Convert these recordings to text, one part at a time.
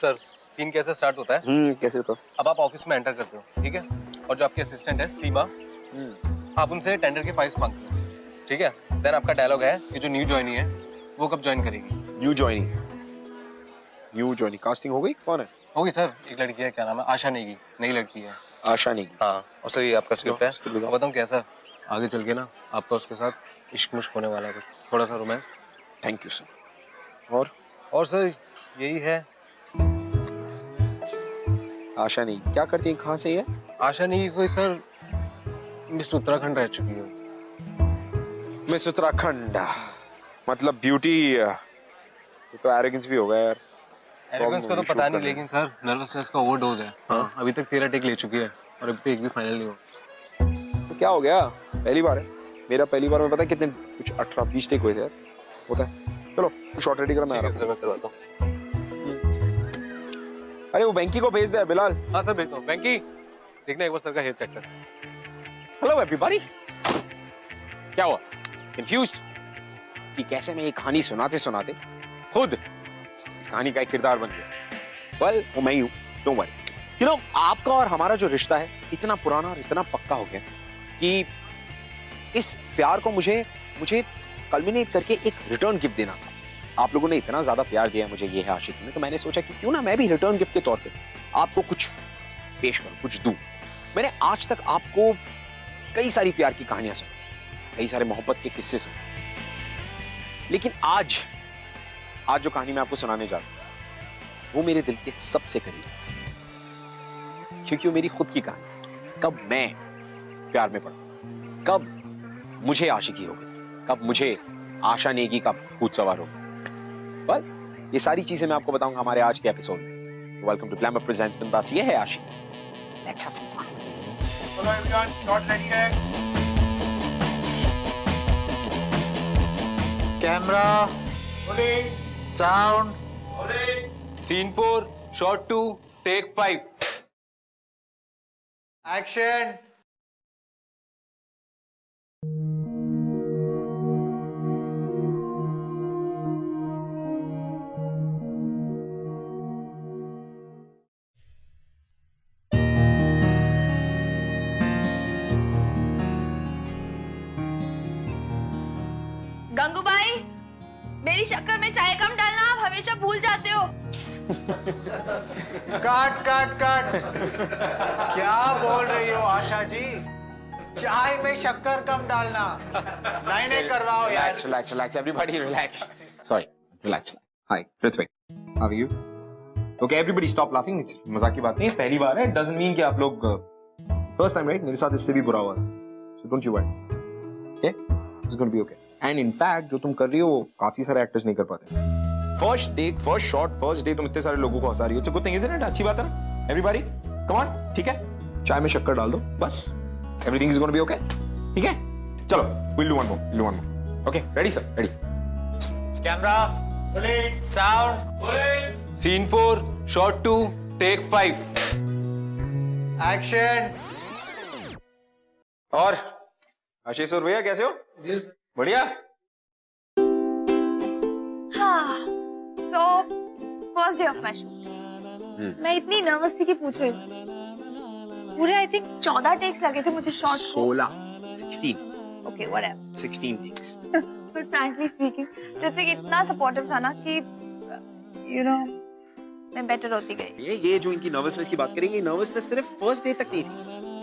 Sir, scene कैसे start होता है? कैसे तो? अब आप ऑफिस में एंटर करते हो, ठीक है? और जो आपकी असिस्टेंट है सीमा, आप उनसे टेंडर के फाइल्स मांगते हो, ठीक है? देन आपका डायलॉग है कि जो न्यू ज्वाइनी है वो कब ज्वाइन करेगी। न्यू ज्वाइनिंग कास्टिंग हो गई? कौन है? होगी सर, एक लड़की है, क्या नाम है, आशा नेगी, नई लड़की है। आशा नेगी। हाँ, और सर ये आपका स्क्रिप्ट है। स्क्रिप्ट बताओ। बताऊँ कैसा? आगे चल के ना आपका उसके साथ इश्क मुश्क होने वाला है, कुछ थोड़ा सा रोमांस। Thank you sir. और सर यही है। आशा नेगी क्या करती है, कहाँ से है? आशा नेगी कोई सर मिस उत्तराखंड रह चुकी है। मिस उत्तराखंड मतलब ब्यूटी, तो एरोगेंस भी होगा यार। एरोगेंस का तो पता नहीं, लेकिन सर नर्वसनेस का ओवरडोज है। हाँ, अभी तक 13 टेक ले चुकी है और अभी तक एक भी फाइनल नहीं हुआ। तो क्या हो गया? पहली बार है मेरा, पहली बार में पता है कितने, कुछ 18-20 टेक हुए थे यार। होता है। चलो शॉर्ट रेडी करा, मैं आ रहा हूँ। मैं करवाता हूँ। अरे वो वेंकी को भेज दे बिलाल। हाँ सर भेजता हूँ। वेंकी देखना एक बार सर का हेयर चेक कर। Hello everybody. क्या हुआ? कंफ्यूज्ड कि कैसे मैं ये कहानी सुनाते सुनाते खुद इस कहानी का एक किरदार बन गया। वेल वो मैं ही हूँ, डोंट वरी। यू नो आपका और हमारा जो रिश्ता है इतना पुराना और इतना पक्का हो गया कि इस प्यार को मुझे कल्मिनेट करके एक रिटर्न गिफ्ट देना था। आप लोगों ने इतना ज्यादा प्यार दिया मुझे ये है आशिकी में, तो मैंने सोचा कि क्यों ना मैं भी रिटर्न गिफ्ट के तौर पे आपको कुछ पेश करूं, कुछ दूं। मैंने आज तक आपको कई सारी प्यार की कहानियां सुनी, कई सारे मोहब्बत के किस्से सुने, लेकिन आज जो कहानी मैं आपको सुनाने जा रहा हूं वो मेरे दिल के सबसे करीब है, क्योंकि वो मेरी खुद की कहानी। कब मैं प्यार में पड़ा, कब मुझे आशिकी हो गई, कब मुझे आशा नेगी का भूत सवार हो गया। बस ये सारी चीजें मैं आपको बताऊंगा हमारे आज के एपिसोड में। So welcome to Glamour presents Bindaas. ये है Aashiqui. Let's have some fun. चलो एवरीवन, शॉट रेडी है। Camera rolling, sound rolling. Scene 4 shot 2 take 5। Action. Gangubai, मेरी शक्कर में चाय कम डालना, आप हमेशा भूल जाते हो। काट काट काट। क्या बोल रही हो आशा जी? चाय में शक्कर कम डालना। नहीं करवाओ यार। Relax, everybody relax. Sorry, relax. Hi, Ritvik. How are you? Okay, everybody stop laughing. It's मजाक की बात नहीं है, पहली बार है. It doesn't mean कि आप लोग first time, right? मेरे साथ इससे भी बुरा हुआ था. So don't you worry. Okay? It's going to be okay. And in fact, जो तुम कर रही हो वो काफी सारे एक्टर्स नहीं कर पाते. First take, first shot, first day तुम इतने सारे लोगों को हंसा रही हो. It's a good thing, isn't it? अच्छी बात है ना? Everybody, come on, ठीक है? चाय में शक्कर डाल दो, बस. Everything is going to be okay. ठीक है? चलो, we'll do one more. Okay, ready sir? Ready. Camera rolling, sound scene 4 shot 2 take 5। Action. और आशीष और भैया कैसे हो? जी बढ़िया। हाँ, so first day of my shoot. मैं इतनी नर्वस थी कि पूछो ही मत। पूरे आई थिंक 14 टेक्स लगे थे मुझे शॉट को। 16 Okay, whatever. 16 takes. But frankly speaking, Ritwik इतना सपोर्टिव था ना कि you know मैं बेटर होती गई। ये जो इनकी नर्वसनेस की बात करेंगे, नर्वसनेस सिर्फ फर्स्ट डे तक नहीं थी,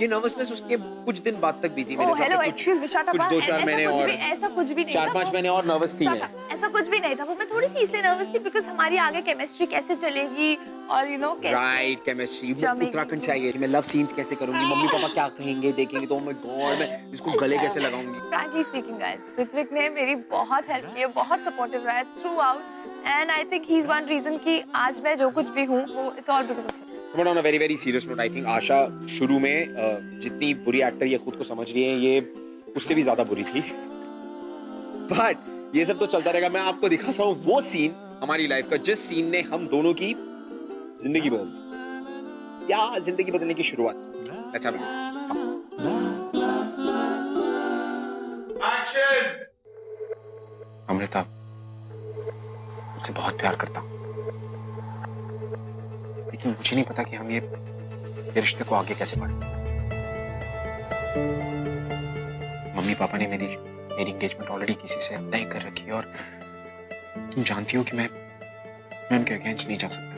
ये नर्वसनेस उसके कुछ दिन बाद तक भी थी। मेरे hello, excuse me, shut up. कुछ 2-4 महीने और ऐसा कुछ भी नहीं था। 4-5 महीने और नर्वस थी मैं। ऐसा कुछ भी नहीं था। वो मैं थोड़ी सी इसलिए नर्वस थी बिकॉज़ हमारी आगे केमिस्ट्री कैसे चलेगी और यू नो कैसे राइट केमिस्ट्री। उत्तराखंड से आई है, मैं लव सीन्स कैसे करूंगी, मम्मी पापा क्या कहेंगे, देखेंगे तो माय गॉड मैं इसको गले कैसे लगाऊंगी। फ्रैंकली स्पीकिंग गाइस, ऋत्विक ने मेरी बहुत हेल्प की है, बहुत सपोर्टिव रहा है throughout and I think he is one reason कि आज मैं जो कुछ भी हूँ वो it's all because of him. But on a very very serious note, I think Asha शुरू में जितनी बुरी एक्टर ये खुद को समझ रही है, ये उससे भी ज्यादा बुरी थी। बट ये सब तो चलता रहेगा। मैं आपको दिखाता हूँ वो सीन हमारी लाइफ का, जिस सीन ने हम दोनों की जिंदगी बदल दी, या जिंदगी बदलने की शुरुआत। Let's have a look. Action. Amrita, मुझसे बहुत प्यार करता हूँ। लेकिन मुझे नहीं पता कि हम ये रिश्ते को आगे कैसे बढ़ाएं। मम्मी पापा ने मेरी एंगेजमेंट ऑलरेडी किसी से तय कर रखी है और तुम जानती हो कि मैं उनके अगेंस्ट नहीं जा सकता।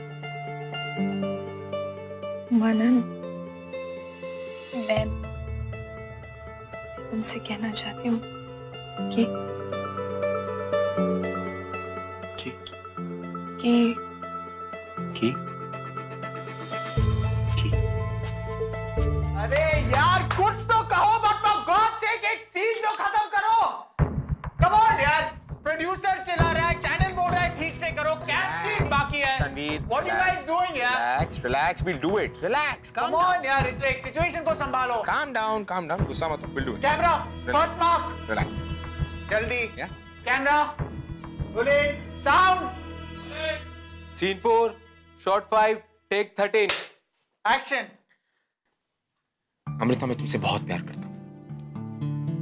मनन, मैं तुमसे कहना चाहती हूँ कि कि कि अरे यार कुछ तो कहो, मतलब गॉड से एक सीन तो खत्म करो। कम ऑन यार, प्रोड्यूसर चिल्ला रहा है, चैनल बोल रहा है ठीक से करो, क्या सीन बाकी है? Tanveer, what you guys doing यार? relax, we'll do it. Relax, come on यार, इस एक सिचुएशन को संभालो। calm down, गुस्सा मत हो, we'll do it. Camera first mark, Relax. जल्दी। Yeah. Camera rolling, sound scene 4 shot 5 take 13। Action. Amrita, मैं तुमसे बहुत प्यार करता हूँ,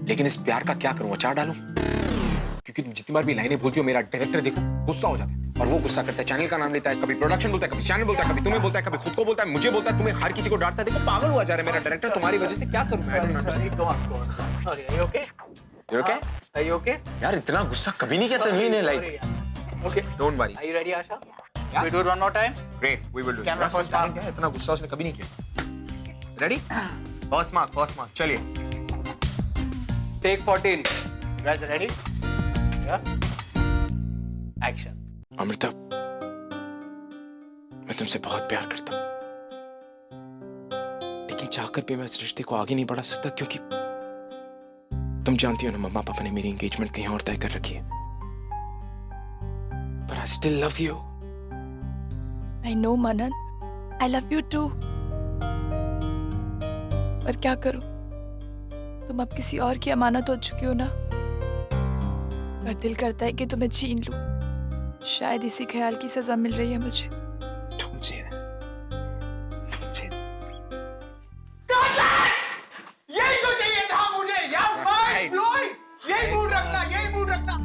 लेकिन इस प्यार का क्या करूं, अचार डालूं? क्योंकि तुम जितनी बार भी लाइनें बोलती हो मेरा डायरेक्टर देखो गुस्सा हो जाता है, और वो गुस्सा करता है, चैनल का नाम लेता है, कभी प्रोडक्शन बोलता है, कभी चैनल बोलता है, कभी तुम्हें बोलता है, कभी खुद को बोलता है, मुझे बोलता है, तुम्हें हर किसी को डांटता है। देखो पागल हुआ जा रहा है मेरा डायरेक्टर तुम्हारी वजह से। क्या करूं मैं? Sorry, are you okay? You're okay? Are you okay? यार इतना गुस्सा कभी नहीं किया तन्वीर ने, like Okay. Don't worry. Are you ready, Asha? We do it one more time. Great, we will do. Camera first mark. क्या इतना गुस्सा उसने कभी नहीं किया। रेडी? फर्स्ट मार्क, चलिए। Take 14। You guys ready? Yeah. Action. Amrita, मैं तुमसे बहुत प्यार करता हूँ, लेकिन चाहकर भी मैं इस रिश्ते को आगे नहीं बढ़ा सकता, क्योंकि तुम जानती हो ना, मम्मा पापा ने मेरी एंगेजमेंट कहीं और तय कर रखी है। But I still love you. I know, Manan. I love you too. पर क्या करूं? तुम अब किसी और की अमानत हो चुकी हो ना। पर दिल करता है कि तुम्हें छीन लूं। शायद इसी ख्याल की सजा मिल रही है मुझे। तुमसे यही तो चाहिए था मुझे यार, माइंड ब्लोइंग। यही मूड रखना, यही मूड रखना।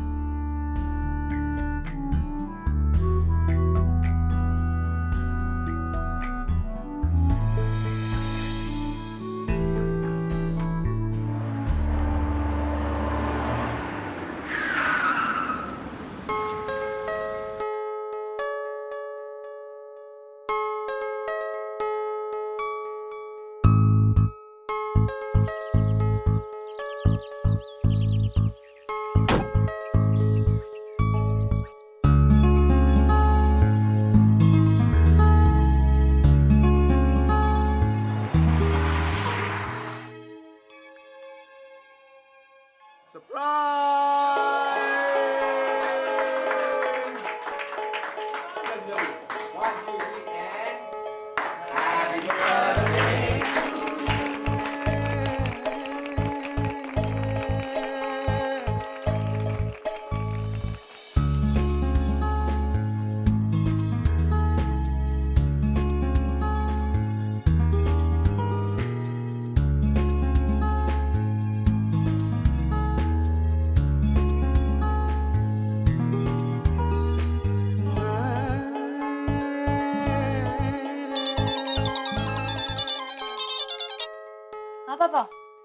हाँ पापा।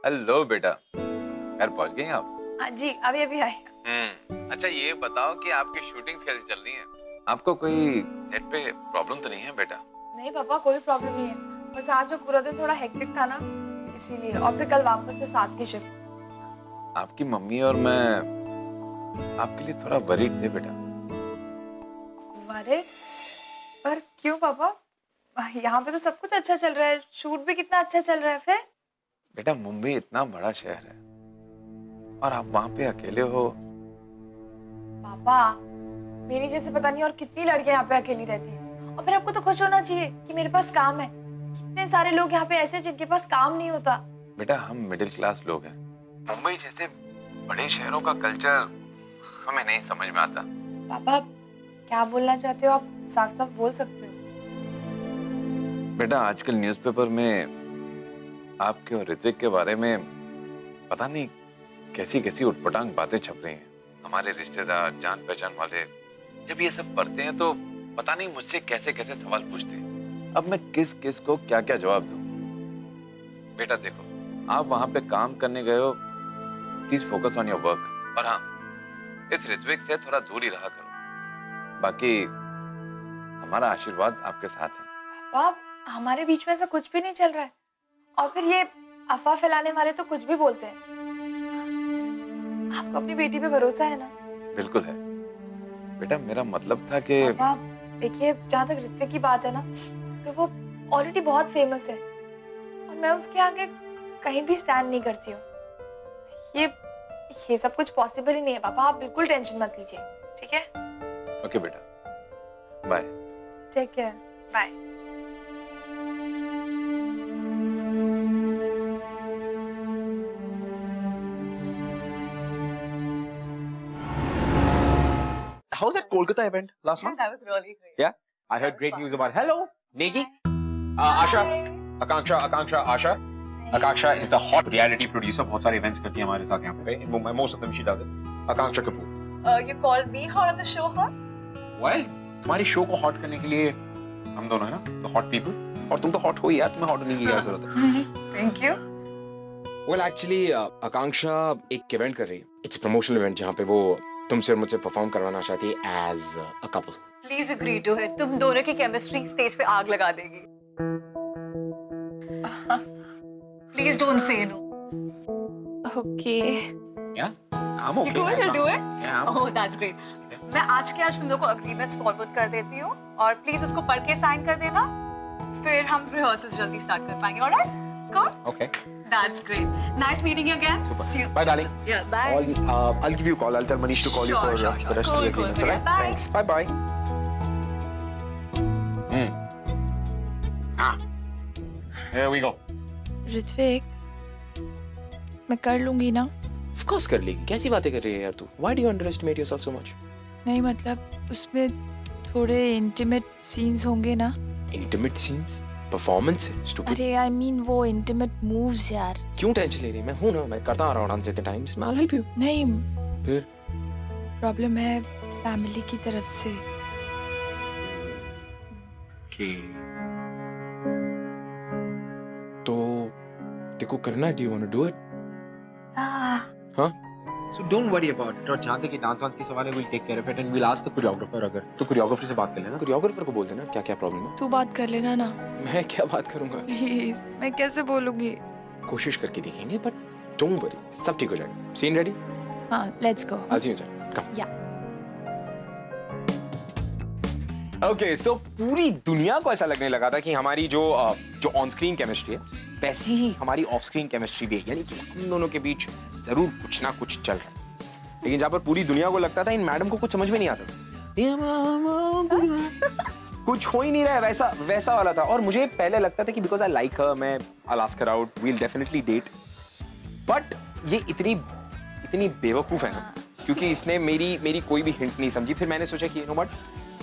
हेलो बेटा, घर पहुंच गए आप? हाँ जी, अभी अभी आए। अच्छा ये बताओ कि आपकी शूटिंग्स कैसी चल रही हैं? आपको कोई सेट पे प्रॉब्लम तो नहीं है बेटा? नहीं पापा, कोई प्रॉब्लम नहीं है, बस आज जो पूरा दिन थोड़ा हेक्टिक था ना, इसीलिए। और फिर कल वापस से 7 की शिफ्ट। आपकी मम्मी और मैं आपके लिए थोड़ा वरीड थे बेटा। अरे पर क्यों पापा? यहाँ पे तो सब कुछ अच्छा चल रहा है, शूट भी कितना अच्छा चल रहा है। फिर बेटा मुंबई इतना बड़ा शहर है और आप वहां पे अकेले हो। पापा, मेरी जैसे पता नहीं और कितनी लड़कियां यहाँ पे अकेली रहती हैं। और फिर आपको तो खुश होना चाहिए कि मेरे पास काम है। कितने सारे लोग यहाँ पे ऐसे जिनके पास काम नहीं होता। बेटा हम मिडिल क्लास लोग हैं, मुंबई जैसे बड़े शहरों का कल्चर हमें नहीं समझ में आता। पापा क्या बोलना चाहते हो आप? साफ साफ बोल सकते हो। बेटा आजकल न्यूज़पेपर में आपके और ऋत्विक के बारे में पता नहीं कैसी कैसी उटपटांग बातें छप रही हैं। हमारे रिश्तेदार, जान पहचान वाले जब ये सब पढ़ते हैं तो पता नहीं मुझसे कैसे कैसे सवाल पूछते हैं। अब मैं किस किस को क्या क्या जवाब दूं? बेटा देखो, आप वहां पे काम करने गए हो, please focus on your work. और हाँ, इस ऋत्विक से थोड़ा दूर ही रहा करो। बाकी हमारा आशीर्वाद आपके साथ है। पापा हमारे बीच में ऐसा कुछ भी नहीं चल रहा है, और फिर ये अफवाह फैलाने वाले तो कुछ भी बोलते हैं। आपको अपनी बेटी पे भरोसा है ना? बिल्कुल है बेटा, मेरा मतलब था कि पापा देखिए, जहाँ तक ऋत्विक की बात है ना, तो वो ऑलरेडी बहुत फेमस है और मैं उसके आगे कहीं भी स्टैंड नहीं करती हूँ। ये सब कुछ पॉसिबल ही नहीं है पापा, आप बिल्कुल टेंशन मत लीजिए, ठीक है? ओके बेटा, bye. Take care, bye. How's that Kolkata event last month? That was really great. Yeah, I heard great news about. Hello, Negi. Asha, Akanksha, Asha. Akanksha is the hot reality producer. बहुत सारे events करती है हमारे साथ यहाँ पे. In Mumbai, most of them she does it. Akanksha Kapoor. You called me hot on the show, hot? Well, तुम्हारी show को hot करने के लिए हम दोनों है ना, the hot people. और तुम तो hot हो ही यार, तुम्हें hot होने की क्या जरूरत है? Thank you. Well, actually, आकांक्षा एक इवेंट कर रही है. It's a promotional event जहाँ पे वो तुमसे और मुझसे परफॉर्म करवाना चाहती है as a couple. Please agree to it. तुम दोनों की केमिस्ट्री स्टेज पे आग लगा देगी. Please don't say no. Okay. Yeah, I'm okay. You do it, you'll do it? Yeah, I'm Oh, that's great. मैं आज के आज तुम लोग को agreements forward कर देती हूँ और प्लीज उसको पढ़ के साइन कर देना. फिर हम rehearsals जल्दी स्टार्ट कर पाएंगे. Alright? Cool? okay. That's great. Nice meeting you again. Super. See you. Bye, darling. Yeah, bye. I'll give you a call. I'll tell Manish to call you Sure, for sure, the sure. rest of the Cool, agreements. cool. Alright? Bye. Thanks. Bye, bye. Here we go. Ritwik, मैं कर लूंगी ना? Of course कर लेगी. कैसी बातें कर रही है यार तू? Why do you underestimate yourself so much? नहीं मतलब उसमें थोड़े इंटीमेट सीन्स होंगे ना? Intimate scenes, performance है. Stupid. अरे आई मीन वो इंटीमेट मूव्स यार. क्यों टेंशन ले रही है? मैं हूँ ना, मैं करता आ रहा हूँ डांस इतने टाइम्स. I'll help you. नहीं, फिर प्रॉब्लम है फैमिली की तरफ से. Okay. तो देखो करना है. Do you want to do it? Ah. So don't worry about it. और जहाँ तक ये डांस वांस की सवाल है, we'll take care of it and we'll ask the choreographer अगर तो choreographer से बात कर लेना. कोरियोग्राफर को बोल देना क्या क्या प्रॉब्लम है. तू बात कर लेना ना. मैं क्या बात करूंगा? प्लीज, मैं कैसे बोलूंगी? कोशिश करके देखेंगे बट डोंट वरी, सब ठीक हो जाएगा. Scene ready? हाँ, let's go. I'll see you inside. Come. Yeah. Okay, so पूरी दुनिया को ऐसा लगने लगा था कि हमारी जो ऑन स्क्रीन केमिस्ट्री है वैसी ही हमारी ऑफ स्क्रीन केमिस्ट्री भी है, यानी कि हम दोनों के बीच जरूर कुछ ना कुछ चल रहा है. लेकिन जहाँ पर पूरी दुनिया को लगता था इन मैडम को कुछ समझ में नहीं आता था, कुछ हो ही नहीं रहा है, वैसा वाला था. और मुझे पहले लगता था कि बिकॉज आई लाइक हर, मैं I'll ask her out, we'll definitely date. But ये इतनी बेवकूफ है ना, क्योंकि इसने मेरी कोई भी हिंट नहीं समझी. फिर मैंने सोचा कि यू नो व्हाट,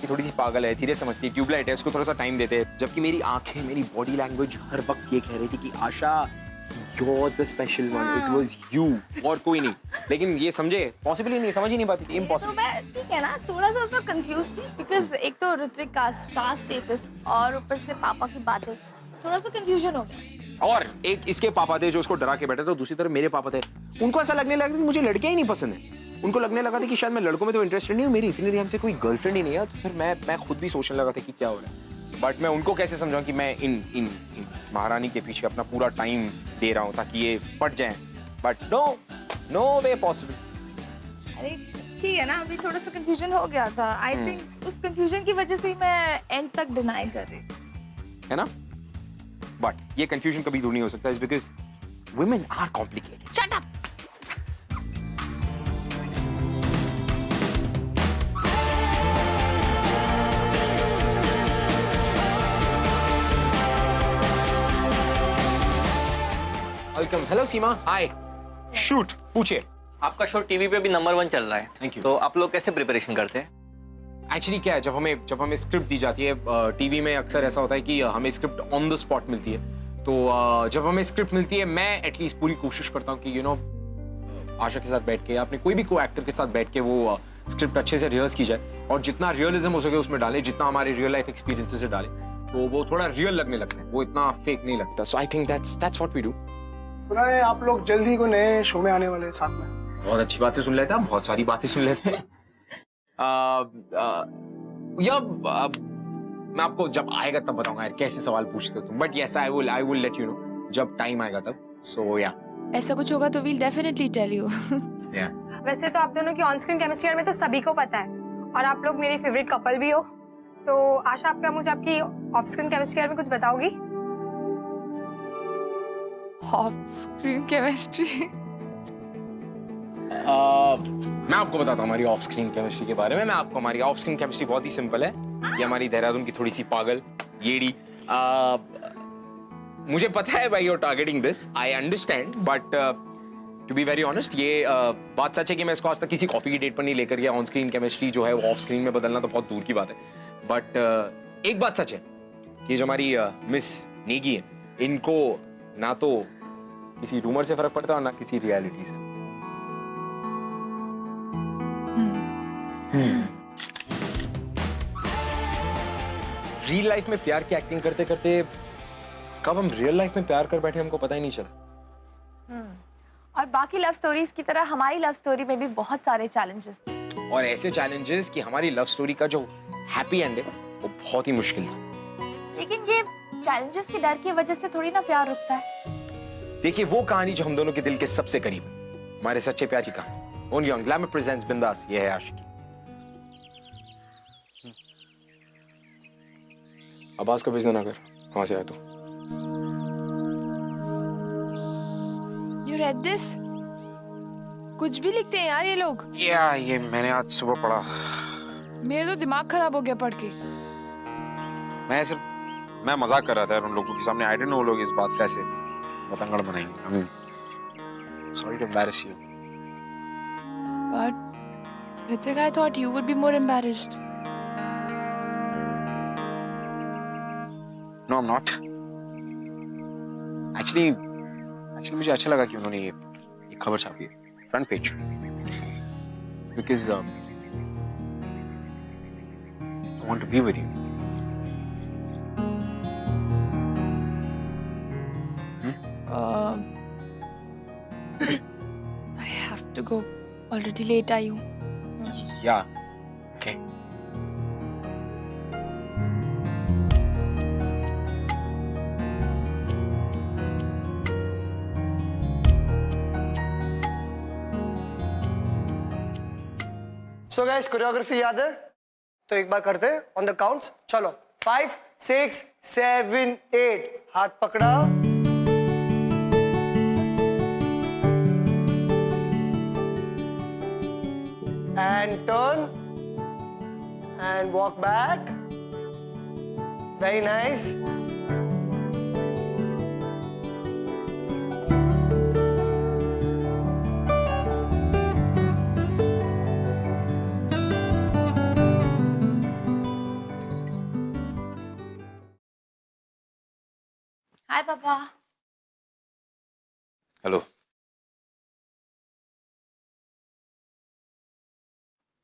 ये थोड़ी सी पागल है, धीरे समझती है, ट्यूबलाइट है, इसको थोड़ा सा टाइम देते हैं. जबकि मेरी आंखें, मेरी बॉडी लैंग्वेज हर वक्त ये कह रही थी कि आशा you're the special one, it was you और कोई नहीं. लेकिन ये समझे पॉसिबल ही नहीं, समझ ही नहीं पाती थी, तो इम्पॉसिबल. मैं ठीक है ना, थोड़ा सा उसमें कंफ्यूज थी बिकॉज एक तो ऋत्विक का स्टार स्टेटस और ऊपर से पापा की बातें, थोड़ा सा कंफ्यूजन हो गया. और एक इसके पापा थे जो उसको डरा के बैठे थे, दूसरी तरफ मेरे पापा थे, उनको ऐसा लगने लगा कि मुझे लड़के ही नहीं पसंद है. उनको लगने लगा था कि शायद मैं लड़कों में तो इंटरेस्टेड नहीं हूँ, मेरी इतनी देर हमसे कोई गर्लफ्रेंड ही नहीं है. फिर मैं खुद भी सोचने लगा था कि क्या हो रहा है. बट मैं उनको कैसे समझाऊं कि मैं इन महारानी के पीछे अपना पूरा टाइम दे रहा हूँ ताकि ये पट जाएं. But no way possible. अरे ठीक है ना, अभी थोड़ा सा कंफ्यूजन हो गया था. आई थिंक उस कंफ्यूजन की वजह से ही मैं एंड तक डिनाई कर रही है ना. बट ये कंफ्यूजन कभी दूर नहीं हो सकता, is because women are complicated. Shut up. Welcome. Hello Seema. Hi. Shoot. पूछिए. आपका शो टीवी पे भी नंबर 1 चल रहा है. Thank you. तो आप लोग कैसे प्रिपरेशन करते हैं? एक्चुअली क्या है, जब हमें स्क्रिप्ट दी जाती है, टीवी में अक्सर ऐसा होता है कि हमें स्क्रिप्ट ऑन द स्पॉट मिलती है. तो जब हमें स्क्रिप्ट मिलती है, मैं एटलीस्ट पूरी कोशिश करता हूँ कि यू नो आशा के साथ बैठ के, आपने कोई भी को एक्टर के साथ बैठ के वो स्क्रिप्ट अच्छे से रिहर्स की जाए और जितना रियलिज्म हो सके उसमें डालें, जितना हमारे रियल लाइफ एक्सपीरियंसेस से डालें. तो वो थोड़ा रियल लगने लगता है, वो इतना फेक नहीं लगता. So I think that's what we do. सुना है आप लोग जल्दी को नए शो में आने वाले हैं साथ में. बहुत अच्छी बात से सुन लेते हैं, बहुत सारी बातें सुन लेते हैं. मैं आपको जब आएगा तब बताऊंगा यार, कैसे सवाल पूछते हो तुम. But yes I will let you know जब टाइम आएगा तब. सो या ऐसा कुछ होगा तो वील डेफिनेटली टेल यू. वैसे तो आप दोनों की ऑन स्क्रीन केमिस्ट्री में तो सभी को पता है, और आप लोग मेरे फेवरेट कपल भी हो. तो आशा, आप क्या मुझे आपकी ऑफ स्क्रीन केमिस्ट्री में कुछ बताओगी? Of screen chemistry? मैं आपको बताता हूँ हमारी ऑफ स्क्रीन केमिस्ट्री के बारे में. मैं आपको हमारी ऑफ स्क्रीन केमिस्ट्री बहुत ही सिंपल है. ये हमारी देहरादून की थोड़ी सी पागल येड़ी. मुझे पता है भाई, you are targeting this, I understand, but to be very honest, ये बात सच है कि मैं इसको आज तक किसी कॉफी की डेट पर नहीं लेकर गया. ऑन स्क्रीन केमिस्ट्री जो है वो ऑफ स्क्रीन में बदलना तो बहुत दूर की बात है. बट एक बात सच है कि जो हमारी मिस नेगी है, इनको ना तो किसी रूमर से फर्क पड़ता है और ना किसी रियलिटी से. रियल लाइफ में प्यार की एक्टिंग करते करते कब हम रियल लाइफ में प्यार कर बैठे हमको पता ही नहीं चला. और बाकी लव स्टोरीज की तरह हमारी लव स्टोरी में भी बहुत सारे चैलेंजेस थे. और ऐसे चैलेंजेस कि हमारी लव स्टोरी का जो हैप्पी एंड है वो बहुत ही मुश्किल था. लेकिन ये चैलेंजेस के डर की वजह से थोड़ी ना प्यार रुकता है. देखिए, वो कहानी जो हम दोनों के दिल के सबसे करीब है, हमारे सच्चे प्यार की कहानी. Only on glamour presents Bindaas. ये है आशिकी. आवाज को भेजना ना कर, वहां से आया तो. You read this? कुछ भी लिखते हैं यार ये लोग. ये मैंने आज सुबह पढ़ा. मेरा तो दिमाग खराब हो गया पढ़ के. मैं मजाक कर रहा था यार उन लोगों के सामने. आई डोंट नो वो लोग इस बात का ऐसे पतंगड़ बनाएंगे. I mean sorry to embarrass you. But Ritik, I thought you would be more embarrassed. No I am not. Actually मुझे अच्छा लगा कि उन्होंने ये खबर छापी है front page, because I want to be with you. I have to go. Already late are you? या ओके. सो गाइस, कोरियोग्राफी याद है तो एक बार करते हैं ऑन द काउंट्स. चलो 5 6 7 8. हाथ पकड़ा. And turn and walk back. Very nice. हाय पापा. हेलो.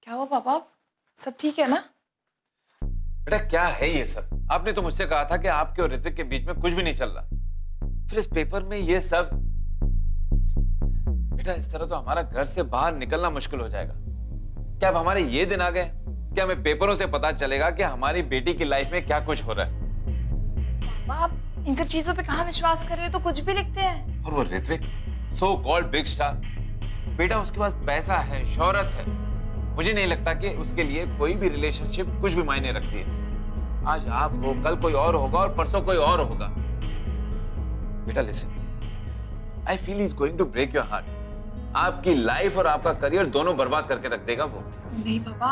क्या हुआ पापा? सब ठीक है ना? बेटा क्या है ये सब? आपने तो मुझसे कहा था कि आपके और ऋत्विक के बीच में कुछ भी नहीं चल रहा. फिर इस पेपर में ये सब. बेटा इस तरह तो हमारा घर से बाहर निकलना मुश्किल हो जाएगा. क्या अब हमारे ये दिन आ गए कि हमें पेपरों से पता चलेगा कि हमारी बेटी की लाइफ में क्या कुछ हो रहा है? आप इन सब चीजों पे कहाँ विश्वास कर रहे हो? तो कुछ भी लिखते हैं. और वो Ritwik, so called big star, बेटा उसके पास पैसा है, शोहरत है. मुझे नहीं लगता कि उसके लिए कोई भी रिलेशनशिप कुछ भी मायने रखती है. आज आप हो, कल कोई और होगा और परसों कोई और होगा. बेटा listen, I feel he is going to break your heart. आपकी लाइफ और आपका करियर दोनों बर्बाद करके रख देगा वो. नहीं पापा,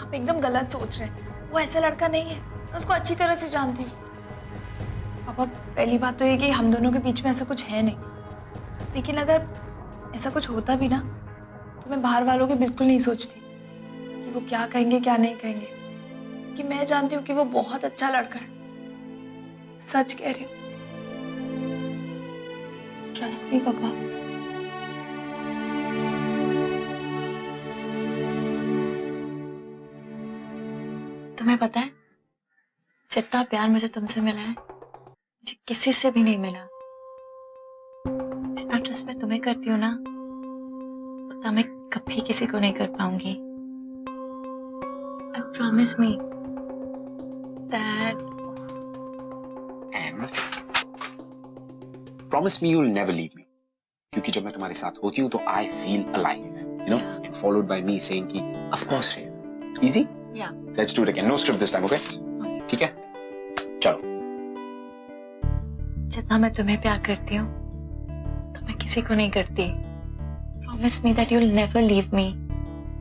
आप एकदम गलत सोच रहे हैं. वो ऐसा लड़का नहीं है. मैं उसको अच्छी तरह से जानती हूँ. पापा, पहली बात तो ये कि हम दोनों के बीच में ऐसा कुछ है नहीं. लेकिन अगर ऐसा कुछ होता भी ना तो मैं बाहर वालों के बिल्कुल नहीं सोचती कि वो क्या कहेंगे क्या नहीं कहेंगे, क्योंकि मैं जानती हूँ कि वो बहुत अच्छा लड़का है. मैं सच कह रही हूँ. ट्रस्ट मी पापा. तुम्हें पता है जितना प्यार मुझे तुमसे मिला है मुझे किसी से भी नहीं मिला। जितना ट्रस्ट मैं तुम्हें करती हूँ ना उतना मैं कभी किसी को नहीं कर पाऊंगी। And promise me that Promise me you'll never leave me. क्योंकि जब मैं तुम्हारे साथ होती हूँ तो I feel alive, you know, and followed by me saying कि of course Rhea. Easy? Yeah. Let's do it again. No script this time, okay? ठीक है? चलो. जितना मैं तुम्हें प्यार करती हूँ तो मैं किसी को नहीं करती। Promise me that you'll never leave me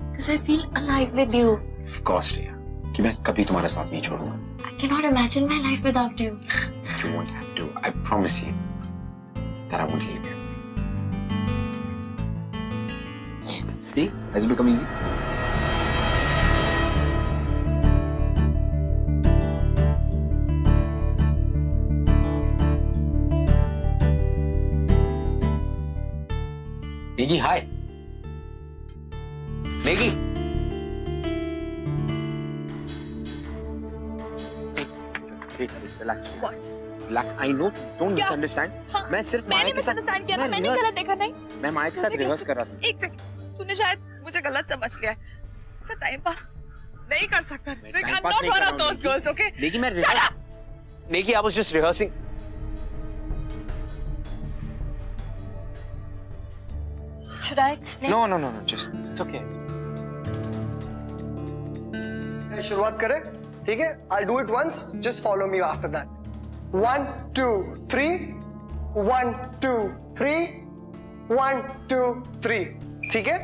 because I feel alive with you. Of course Rhea. कि मैं कभी तुम्हारा साथ नहीं छोड़ूंगा. I cannot imagine my life without you. You won't have to. I promise you that I won't leave you. See? Has it become easy? Negi, hi. Negi. Relax. Relax. I know. Don't misunderstand. मैं सिर्फ माया के साथ misunderstand किया ना, मैंने गलत देखा नहीं। मैं माया के साथ रिहर्स कर रहा था। एक सेकंड, तूने शायद मुझे गलत समझ लिया है। ऐसा टाइम पास नहीं कर सकता। मैं Like, time I'm pass not नहीं one कर of रहा हूँ, those Negi. girls, okay? Negi, मैं Shut up! Negi, I was just rehearsing. Should I explain? No. Just it's okay. शुरुआत करें, ठीक है? I'll do it once. Just follow me after that. 1, 2, 3. 1, 2, 3. 1, 2, 3. ठीक है?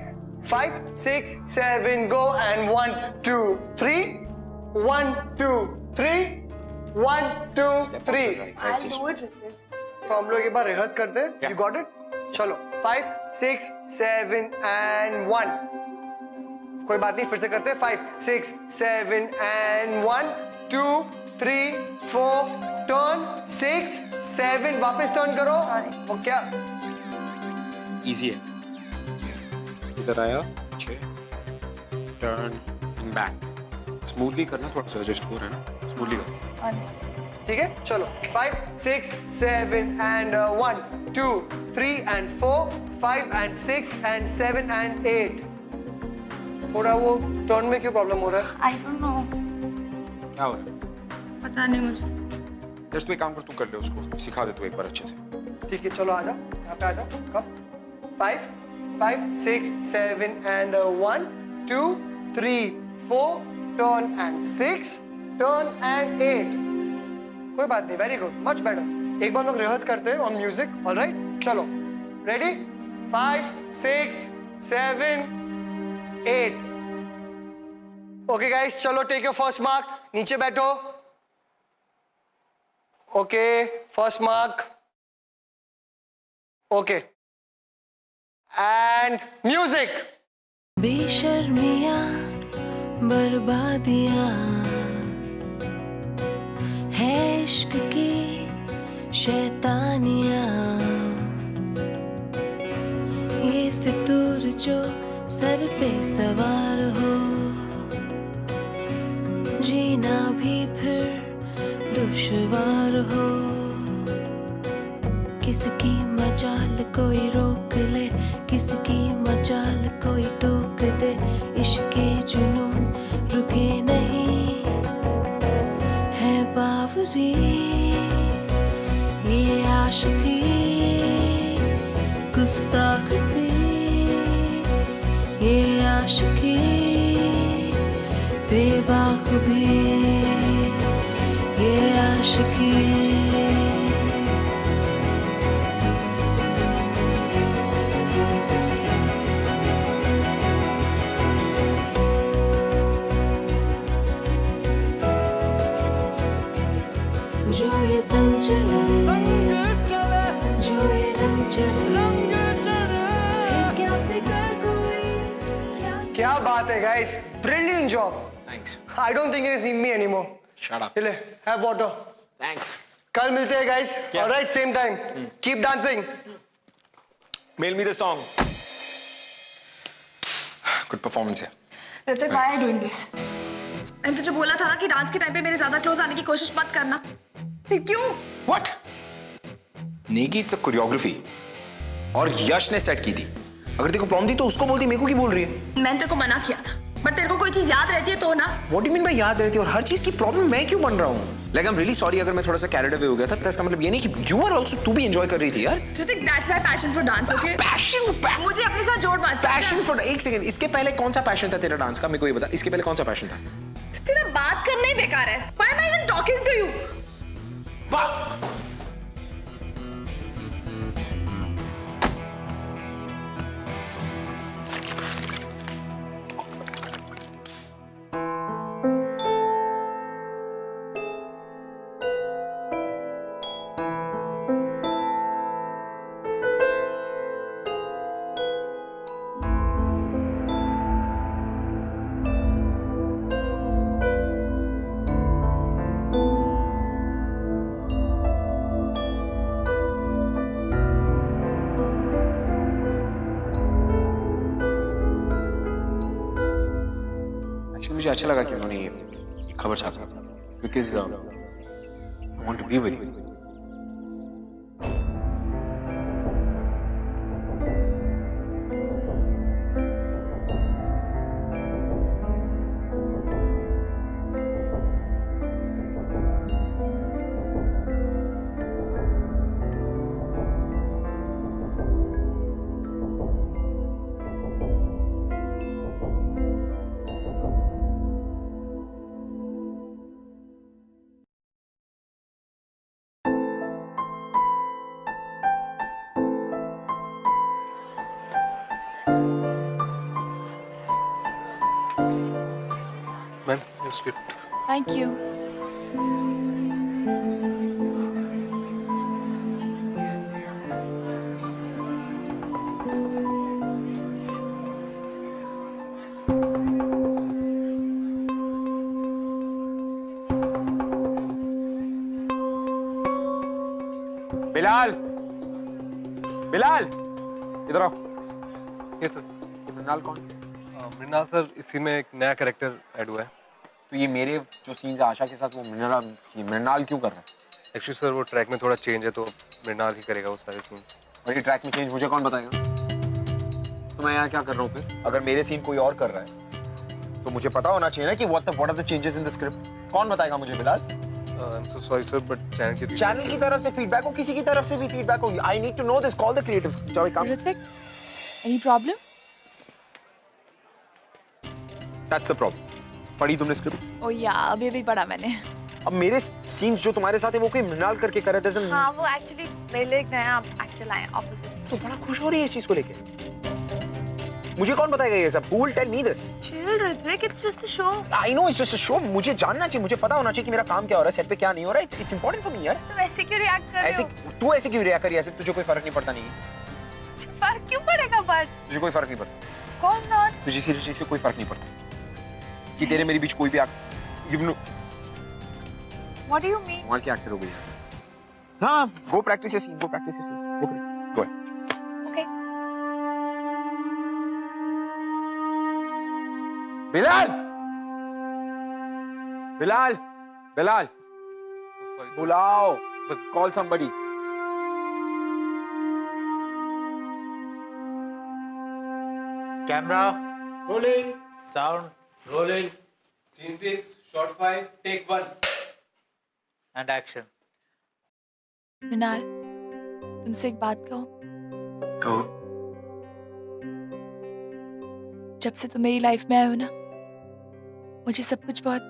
5, 6, 7, go and 1, 2, 3. 1, 2, 3. 1, 2, 3. I'll do it, Ritvik. तो हम लोग एक बार रिहर्स करते हैं. You got it? चलो 5, 6, 7 and 1. कोई बात नहीं, फिर से करते हैं. 5, 6, 7 and 1, 2, 3, 4. टर्न 6, 7. वापस टर्न करो. वो क्या? Easy है. इधर आया, 6. Turn and back. Smoothly करना, थोड़ा सा adjust हो रहा है ना. Smoothly करो. ठीक है? चलो 5, 6, 7 and 1, 2, 3 and 4, 5 and 6 and 7 and 8. थोड़ा वो टर्न में क्यों प्रॉब्लम हो रहा है? I don't know. क्या हो रहा है? पता नहीं मुझे। जस्ट तू एक काम कर, तू कर ले उसको, सिखा दे तू एक बार अच्छे से. ठीक है, चलो आजा, यहाँ पे आजा. कब? 5, 6, 7 and 1, 2, 3, 4. Turn and 6. Turn and 8. कोई बात नहीं, वेरी गुड, मच बेटर. एक बार लोग रिहर्स करते हैं ऑन म्यूजिक. ऑलराइट, चलो. रेडी? 5, 6, 7, 8. ओके गाइस, चलो टेक योर फर्स्ट मार्क. नीचे बैठो. Okay, first mark. Okay, and music. बेशर्मियाँ बर्बादियाँ है इश्क की शैतानियाँ. ये फितूर जो सर पे सवार हो जीना भी फिर दुश्वार हो. किसकी मजाल कोई रोक ले, किसकी मजाल कोई टोक दे. इश्के जुनून रुके नहीं है बावरी. ये आशिकी गुस्ताख सी, ये आशिकी बेबाक भी, ये आशिकी. जो ये संग चले, जो ये रंग चढ़े, फिर क्या फिक्र कोई, क्या बात है guys, brilliant job. Thanks. I don't think you guys need me anymore. Shut up. ले, have water. Thanks. कल मिलते हैं guys. All right, same time. Keep dancing. Mail me the song. Good performance here. Ritvik, why are you doing this? मैंने तुझे बोला था ना कि डांस के टाइम पे मेरे ज्यादा क्लोज आने की कोशिश मत करना। फिर क्यों? What? Negi it's a choreography और यश ने सेट की थी। अगर तेरे को प्रॉब्लम थी तो उसको बोलती, मेरे को क्यों बोल रही है? मैंने तेरे को मना किया था, बट तेरे को कोई चीज याद रहती है तो ना। What do you mean by याद रहती है? और हर चीज की प्रॉब्लम मैं क्यों बन रहा हूँ? Like I'm really sorry अगर मैं थोड़ा सा carried away हो गया था, तो इसका मतलब ये नहीं कि you are also, तू भी enjoy कर रही थी यार। Hrithik, that's my passion for dance, okay? मुझे अपने साथ जोड़ मत। Passion for, एक सेकंड, इसके पहले कौन सा पैशन था तेरा डांस का? मेरे को ये बता, इसके पहले कौन सा पैशन था? तेरा बात करना ही बेकार है। Why am I even talking to you? मुझे अच्छा लगा कि उन्होंने ये खबर छापा, because I want to be with you. Ma'am, your script. Thank you. Bilal, Bilal, इधर आओ। Yes sir. ये मृणाल कौन? मृणाल सर, इस सीन में एक नया कैरेक्टर ऐड हुआ है। तो ये मेरे जो सीन्स है आशा के साथ, वो मृणाल क्यों कर रहा है? एक्चुअली सर वो ट्रैक में थोड़ा चेंज है, तो मृणाल ही करेगा वो सारे सीन। और ये ट्रैक में चेंज मुझे कौन बताएगा? तो मैं यहाँ क्या कर रहा हूँ फिर? अगर मेरे सीन कोई और कर रहा है तो मुझे पता होना चाहिए ना कि what are the changes in the script. कौन बताएगा मुझे Bilal? I am so sorry sir, but channel की तरफ से फीडबैक हो, किसी की तरफ से भी फीडबैक हो, I need to know this. Call the creatives. जाओ काम। Ritik, any problem? That's the problem. पढ़ी तुमने स्क्रिप्ट? ओ या, अभी अभी पढ़ा मैंने। अब मेरे सीन्स जो तुम्हारे साथ है वो कोई मृणाल करके कर रहे थे। हाँ, वो एक्चुअली मेरे लिए एक नया एक्टर लाए ऑपोजिट। तो बड़ा खुश हो रही है इस चीज को लेके। मुझे कौन बताएगा ये सब? Who will tell me this? Chill, Ritwik, it's just a show. I know it's just a show. मुझे जानना चाहिए, मुझे पता होना चाहिए कि मेरा काम क्या हो रहा है, सेट पे क्या नहीं हो रहा है। It's important for me यार। तुम ऐसे क्यों रिएक्ट कर रहे ऐसे हो? तू ऐसे क्यों रिएक्ट कर रही है? ऐसे तुझे कोई फर्क नहीं पड़ता नहीं? फर्क क्यों पड़ेगा बट? तुझे कोई फर्क नहीं पड़ता? Of course not. तुझे सीरियसली से कोई फर्क नहीं पड़ता कि तेरे मेरे बीच कोई भी What do you mean? कमाल की एक्टर हो गई। हाँ, go practice your scene, go practice your scene, go ahead. Okay. Bilal, Bilal, Bilal, बुलाओ, बस call somebody. Camera, rolling, sound, rolling. Scene 6, shot 5, take 1. and action. Mrinal, तुमसे एक बात कहूं? कहो। जब से तुम मेरी लाइफ में आए हो ना, मुझे सब कुछ बहुत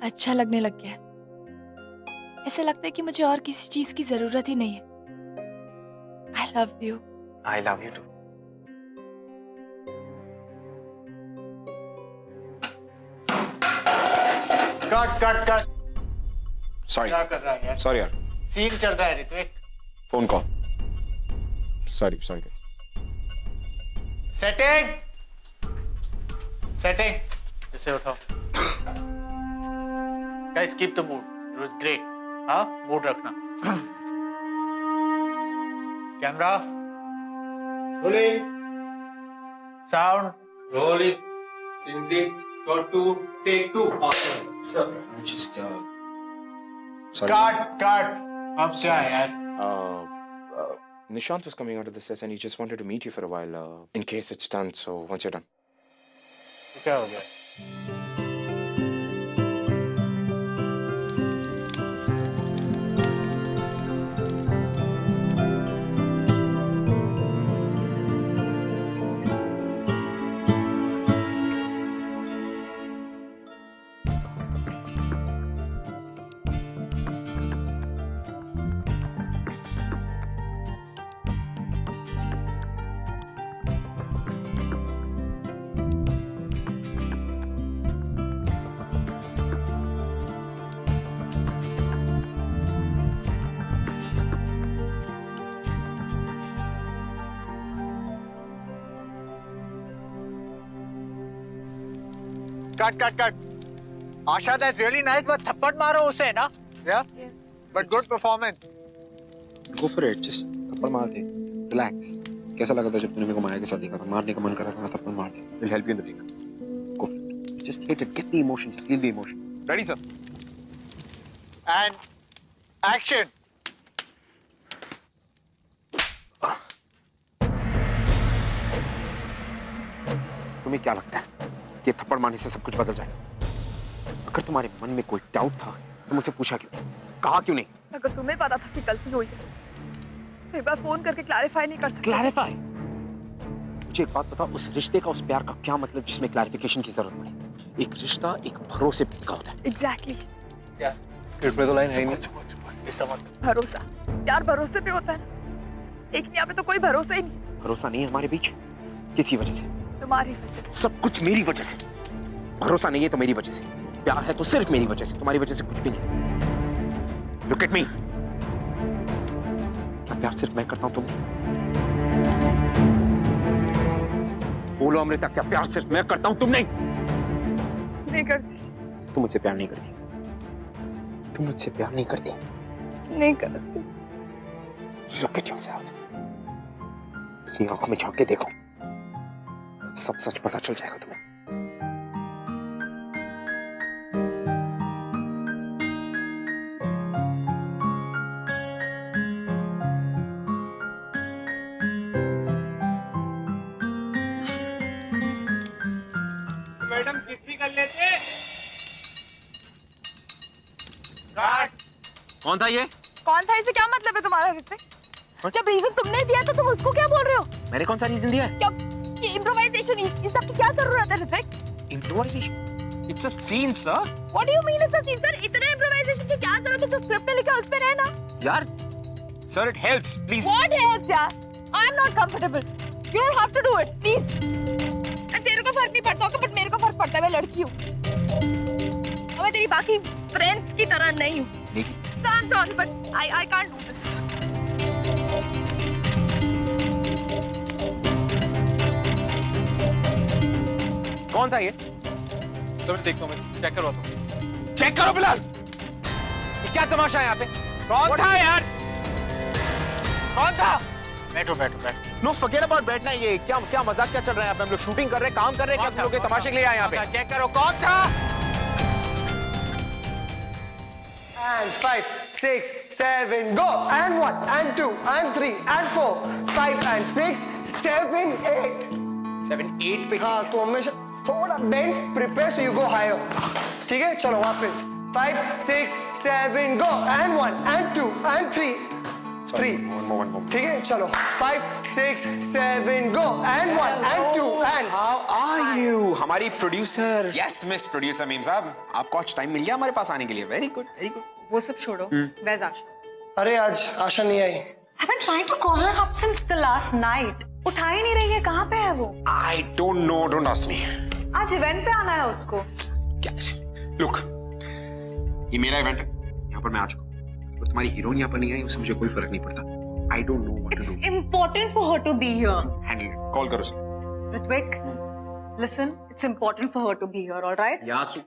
अच्छा लगने लग गया है। ऐसा लगता है कि मुझे और किसी चीज की जरूरत ही नहीं है। I love you. I love you too. Cut. Sorry. क्या कर रहा है यार? Sorry यार। सीन चल रहा है Ritwik. Phone call. Sorry. Setting. इसे उठाओ। Guys, keep the mood. It was great. हाँ, mood रखना। Camera. Rolling. Sound. Rolling. Scene 6, shot 2, take 2. Awesome. Just काट अब क्या है यार? Nishant was coming out of the session and he just wanted to meet you for a while in case it's done. So once you're done. क्या हो गया? Cut. Asha, that's really nice, but थप्पड़ मारो उसे ना. Yeah? But good performance. go for it. Just थप्पड़ मार दे. Relax. कैसा लगा था जब तूने मेरे को माया के साथ देखा था? मारने का मन कर रहा था, थप्पड़ मार दे. It'll help you in the breakup. Go for it. Just hit it. Get the emotion. Just feel the emotion. Ready, sir? And action. तुम्हें क्या लगता है कि थप्पड़ मारने से सब कुछ बदल जाएगा? अगर तुम्हारे मन में कोई डाउट था तो मुझसे पूछा क्यों? कहा क्यों नहीं? अगर तुम्हें पता था कि गलती हुई है तो एक बार फोन करके क्लैरिफाई नहीं कर सकते? क्लैरिफाई? मुझे एक बात बता, उस रिश्ते का, उस प्यार का क्या मतलब जिसमें क्लैरिफिकेशन की जरूरत पड़े? एक रिश्ता एक भरोसे का होता है. एग्जैक्टली. क्या स्क्रिप्ट में तो लाइन है ही नहीं. भरोसा, यार भरोसे पे होता है ना. एक यहाँ पे तो कोई भरोसा ही नहीं. भरोसा नहीं है हमारे बीच. किसकी वजह से? तुम्हारी वजह. सब कुछ मेरी वजह से. भरोसा नहीं है तो मेरी वजह से. प्यार है तो सिर्फ मेरी वजह से. तुम्हारी वजह से कुछ भी नहीं. Look at me. क्या प्यार सिर्फ मैं करता हूं तुम? बोलो अमृता, क्या प्यार सिर्फ मैं करता हूं तुम नहीं? नहीं करती. तुम मुझसे प्यार नहीं करती. तुम मुझसे प्यार नहीं करती. नहीं करती. Look at yourself. अपनी आंखों में झांक के देखो. सब सच पता चल जाएगा तुम्हें. मैडम किसी कर लेते. कौन था ये? कौन था? इसे क्या मतलब है तुम्हारा ऋत्विक? जब रीजन तुमने दिया तो तुम उसको क्या बोल रहे हो? मैंने कौन सा रीजन दिया है? क्या ये इम्प्रोवाइजेशन, इस सब की क्या जरूरत है Ritwik? Improvisation? It's a scene, sir. What do you mean it's a scene, sir? इतने इम्प्रोवाइजेशन की क्या जरूरत है? जो स्क्रिप्ट में लिखा है उस पे रहना. यार, sir, it helps. Please. What helps, यार? I'm not comfortable. You don't have to do it, please. And तेरे को फर्क नहीं पड़ता होगा, but मेरे को फर्क पड़ता है. मैं लड़की हूँ. और मैं तेरी बाकी फ्रेंड्स की तरह नहीं हूँ. So I'm sorry, but I can't do this. कौन था ये? तो मैं देखता हूँ, मैं चेक करवाता हूँ. चेक करो बिलाल. ये क्या तमाशा है यहाँ पे? कौन था यार? कौन था? बैठो. नो फॉरगेट अबाउट बैठना. ये क्या मजाक क्या चल रहा है यहाँ पे? हम लोग शूटिंग कर रहे हैं, काम कर रहे हैं. क्या तुम लोग के तमाशे के लिए आए यहाँ पे? चेक करो कौन था. And 5, 6, 7, go. And 1, and 2, and 3, and 4, 5, and 6, 7, 8. 7, 8 पे. हाँ, तो हमेशा थोड़ा bend prepare so you go higher. ठीक है, चलो वापस. 5, 6, 7, go. And 1, and 2, and 3. 3. One more. ठीक है, चलो. 5, 6, 7, go. And 1, and 2, and. How are you? हमारी producer. Yes, miss producer meme साहब. आपको आज टाइम मिल गया हमारे पास आने के लिए. Very good. वो सब छोड़ो. Where's Asha? अरे आज आशा नहीं आई. I've been trying to call her up since the last night. उठा ही नहीं रही है. कहाँ पे है वो? I don't know. Don't ask me. आज इवेंट पे आना है उसको. क्या? Look, ये मेरा इवेंट है. यहाँ पर मैं आ चुका हूँ. और तुम्हारी हीरोइन यहाँ पर नहीं आई, उससे मुझे कोई फर्क नहीं पड़ता. I don't know what to It's do. important for her to be here. Handle it. Call करो sir. Ritwik, listen, it's important for her to be here, all right? यासु,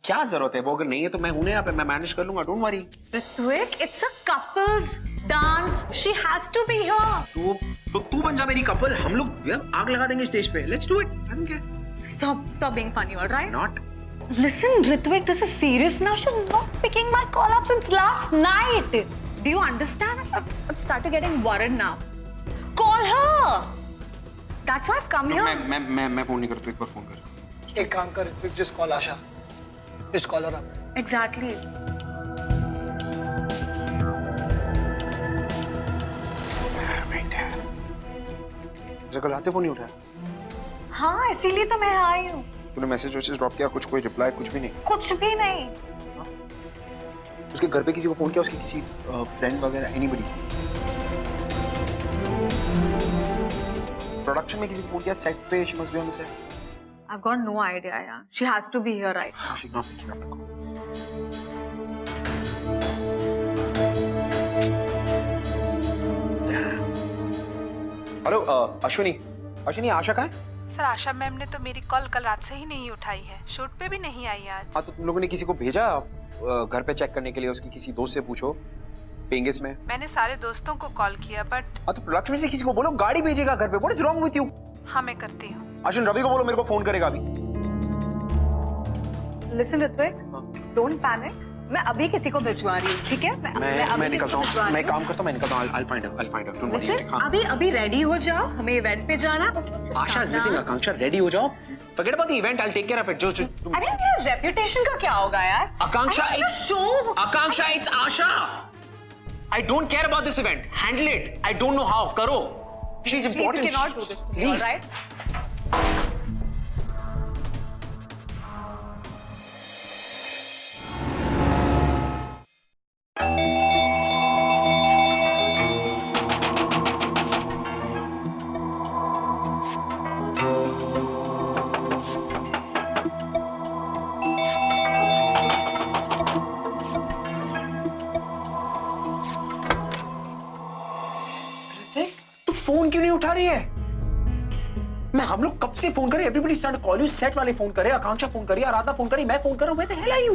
क्या जरूरत है? वो अगर नहीं है तो मैं हूं ना यहाँ पे. मैं मैनेज कर लूंगा. Don't worry. Ritwik, it's a couples dance. She has to be here. तो तू बन जा मेरी कपल. हम लोग यार आग लगा देंगे स्टेज पे. Let's do it. I don't care. Stop being funny, all right? Not. Listen, Ritvik, this is serious now. She's not picking my call up since last night. Do you understand? I'm starting getting worried now. Call her. That's why I've come here. मैं phone नहीं करता, एक बार phone कर। एक काम कर Ritwik, just call Asha. Just call her up. Exactly. कल रात से फोन नहीं उठाया? हाँ, इसीलिए तो मैं आई हूँ। तूने मैसेज वैसेज ड्रॉप किया, कुछ कोई रिप्लाई कुछ भी नहीं? कुछ भी नहीं। उसके घर पे किसी को फोन किया, उसके किसी फ्रेंड वगैरह, एनीबॉडी? प्रोडक्शन में किसी को फोन किया, सेट पे? She must be on the set. I've got no idea, yeah. She has to be here right now. She's not picking up the call. Hello Ashwini, Ashwini Asha कहाँ है? सर आशा ma'am ने तो मेरी कॉल कल रात से ही नहीं उठाई है, शूट पे भी नहीं आई आज। हाँ तो तुम लोगों ने किसी को भेजा घर पे चेक करने के लिए? उसकी किसी दोस्त से पूछो, पेंगेस में। मैंने सारे दोस्तों को कॉल किया बट। हाँ तो प्रोडक्शन में से किसी को बोलो गाड़ी भेजेगा घर पे। What is wrong with you? हाँ मैं करती हूँ। अश्विन रवि को बोलो मेरे को फोन करेगा अभी। Listen, Ritvik, don't panic. मैं अभी किसी को भिजवा रही हूँ, ठीक है? मैं निकलता हूँ, मैं काम करता हूँ, मैं निकलता हूँ। I'll find her. Don't worry. Listen, अभी रेडी हो जाओ, हमें इवेंट पे जाना है। आशा is missing. आकांक्षा रेडी हो जाओ। Forget about the event. I'll take care of it. जो अरे तेरा रेपुटेशन का क्या होगा यार? Akanksha, show. Akanksha, it's Asha. I don't care about this event. Handle it. I don't know how. करो. She's important. You cannot do this, Please. all right? तू phone क्यों नहीं उठा रही है? मैं हम लोग कब से फोन करे, everybody start call you, set वाले फोन करे, आकांक्षा फोन करी, आराधना फोन करी, मैं फोन कर रहा हूं। Where the hell are you?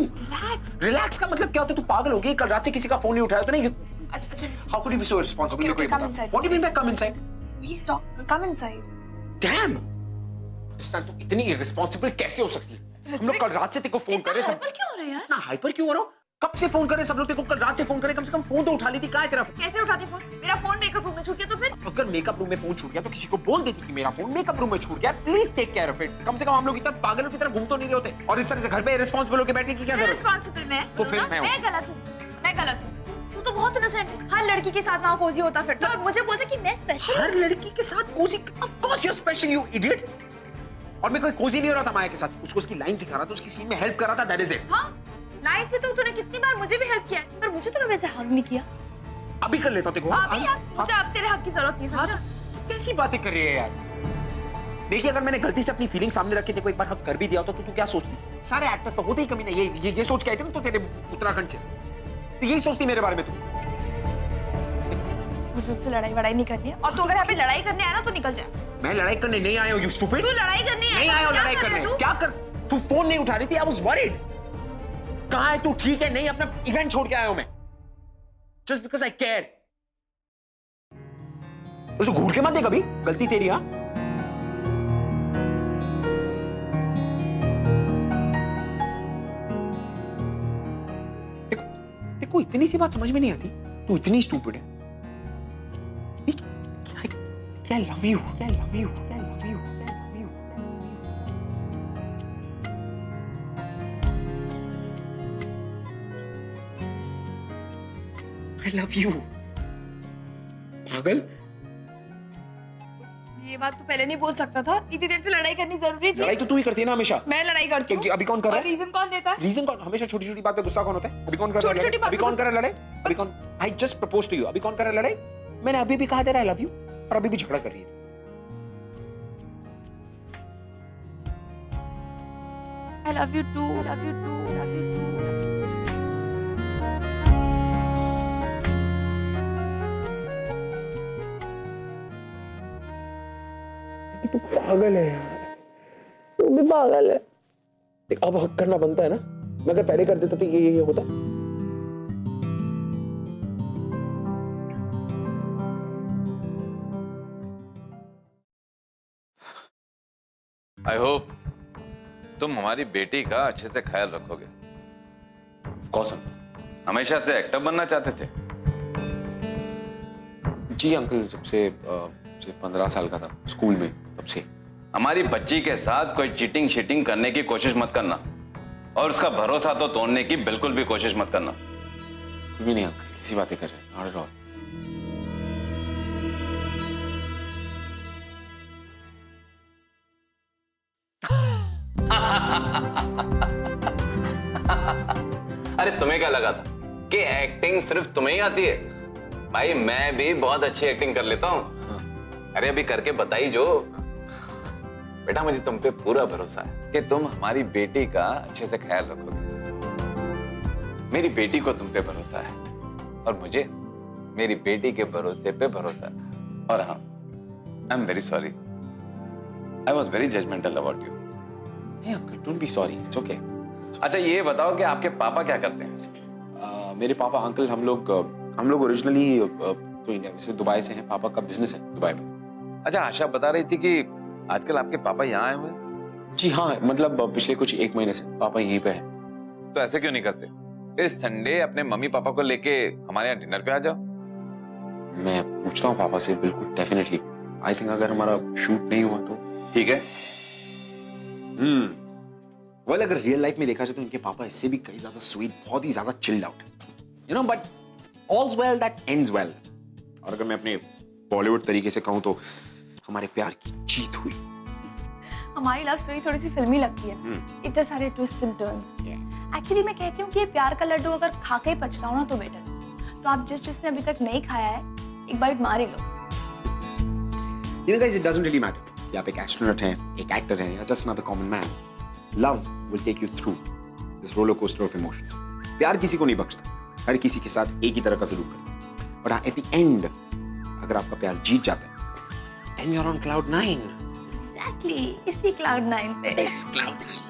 Relax का मतलब क्या होता है? तू पागल हो गई? कल रात से किसी का फोन नहीं उठाया तो नहीं? अच्छा how could you be so responsible? Okay, come inside. What do you mean by come inside? We'll talk. Come inside. Damn, तू इतनी इररिस्पांसिबल कैसे हो सकती है? हम लोग कल रात से तेरे को फोन कर रहे सब। हाइपर क्यों हो रहा है यार? ना हाइपर क्यों हो रहा हूं? कब से फोन कर रहे सब लोग तेरे को? कल रात से फोन करे, कम से कम फोन तो उठा ली थी। कहां है तेरा फोन? कैसे उठाते फोन? मेरा फोन मेकअप रूम में छूट गया तो फिर? अगर मेकअप रूम में फोन छूट गया तो किसी को बोल देती कि मेरा फोन मेकअप रूम में छूट गया, please take care of it. कम से कम हम लोग इतना पागलों की तरह घूम तो नहीं रहे होते। और इस तरह से घर पे इररिस्पांसिबल होकर बैठने की क्या जरूरत है? रिस्पांसिबल मैं तो फिर मैं गलत हूँ। मैं गलत हूँ। तू तो बहुत इनोसेंट है। हर लड़की के साथ वहाँ कोजी होता फिरता है। मुझे बोलता कि मैं स्पेशल। हर लड़की के साथ cosy? Of course you are special, you idiot. और मैं कोई कोजी नहीं हो रहा था माया के साथ, उसको उसकी लाइन सिखा रहा था, उसकी सीन में हेल्प कर रहा था, दैट इज इट। हाँ, लाइफ में तो तूने कितनी बार मुझे भी हेल्प किया है, पर मुझे तो कभी ऐसे हक नहीं किया। अभी कर लेता देखो। अभी यार, मुझे अब तेरे हक की जरूरत नहीं, समझा? कैसी बातें कर रही है यार? देखिए अगर मैंने गलती से अपनी फीलिंग सामने रख के देखो एक बार हक कर भी दिया होता तो तू क्या सोचती? सारे एक्टर्स तो होते ही कमी नहीं, ये सोच के आए थे ना तो तेरे उत्तराखंड से, तो यही सोचती मेरे बारे में तू। मुझे तुझसे लड़ाई वड़ाई नहीं करनी है, और तू अगर यहाँ पे लड़ाई करने आया ना तो निकल जा। मैं लड़ाई करने नहीं आया हूँ, यू स्टूपिड। तू लड़ाई करने आया? नहीं आया हूँ लड़ाई करने। क्या कर? तू फोन नहीं उठा रही थी, आई वाज वरीड। कहाँ है तू? ठीक है नहीं, अपना इवेंट छोड़ के आया हूँ मैं, जस्ट बिकॉज आई केयर। उसे घूर के मत दे कभी, गलती तेरी। हाँ देखो इतनी सी बात समझ में नहीं आती, तू इतनी स्टूपिड है। I love you. I love you. I love you. I love you. I love you. पागल, ये बात तू पहले नहीं बोल सकता था? इतनी देर से लड़ाई करनी जरूरी थी? लड़ाई तो तू ही करती है ना हमेशा। मैं लड़ाई करती हूँ। अभी कौन कर रहा है? रीजन कौन देता है? रीजन कौन? हमेशा छोटी छोटी बात पे गुस्सा कौन होता है? अभी कौन कर रहा है लड़ाई? अभी कौन कर रहा है लड़ाई? अभी कौन? I just proposed to you. अभी कौन कर रहा है लड़ाई? मैंने अभी भी कहा तेरा I love you, और अभी भी झगड़ा कर रही है। I love you too. I love you too. I love you too. तू पागल है यार, तू भी पागल है। देख अब हक करना बनता है ना, मैं अगर पहले कर देता तो ये होता। आई होप तुम हमारी बेटी का अच्छे से ख्याल रखोगे। कौन सा? हमेशा से एक्टर बनना चाहते थे? जी अंकल, जब से 15 साल का था स्कूल में, तब से। हमारी बच्ची के साथ कोई चीटिंग शीटिंग करने की कोशिश मत करना, और उसका भरोसा तो तोड़ने की बिल्कुल भी कोशिश मत करना। कुछ भी नहीं अंकल, कैसी बातें कर रहे हैं? Not at all. अरे तुम्हें क्या लगा था कि एक्टिंग सिर्फ तुम्हें ही आती है? भाई मैं भी बहुत अच्छी एक्टिंग कर लेता हूँ। अरे अभी करके बताई जो। बेटा मुझे तुम पे पूरा भरोसा है कि तुम हमारी बेटी का अच्छे से ख्याल रखोगे। मेरी बेटी को तुम पे भरोसा है, और मुझे मेरी बेटी के भरोसे पे भरोसा है। और हाँ, I am very sorry, I was very judgemental about you. नहीं uncle, don't be sorry, it's okay. अच्छा ये बताओ कि आपके पापा क्या करते हैं? मेरे पापा अंकल, हम लोग ओरिजिनली तो इंडिया से, दुबई से हैं। पापा का बिजनेस है दुबई में। अच्छा आशा बता रही थी कि आजकल आपके पापा यहाँ आए हुए हैं? जी हाँ, मतलब पिछले कुछ 1 महीने से पापा यहीं पे हैं। तो ऐसे क्यों नहीं करते? इस संडे अपने मम्मी पापा को लेके हमारे यहाँ डिनर पे आ जाओ। मैं पूछता हूँ पापा से, बिल्कुल डेफिनेटली। आई थिंक अगर हमारा शूट नहीं हुआ तो ठीक है। वेल, अगर रियल लाइफ में देखा जाए तो इनके पापा इससे भी कहीं ज्यादा स्वीट, बहुत ही ज्यादा chilled out, you know, but all's well that ends well. और अगर मैं अपने बॉलीवुड तरीके से कहूँ तो हमारे प्यार की जीत हुई। हमारी लव स्टोरी थोड़ी सी फिल्मी लगती है, इतने सारे ट्विस्ट एंड टर्न्स। एक्चुअली मैं कहती हूँ कि ये प्यार का लड्डू अगर खा के पछताओ ना तो बेटर। तो आप जिसने अभी तक नहीं खाया है, एक बाइट मार ही लो। You know guys, it doesn't really matter कि आप एक एस्ट्रोनॉट हैं, एक एक्टर हैं, या just not a common man. Love will take you through this roller coaster of emotions. प्यार किसी को नहीं बख्शता, हर किसी के साथ एक ही तरह का सलूक करता है। बट at the end, अगर आपका प्यार जीत जाता है, then you're on cloud 9. Exactly, इसी cloud 9 पे। This cloud 9.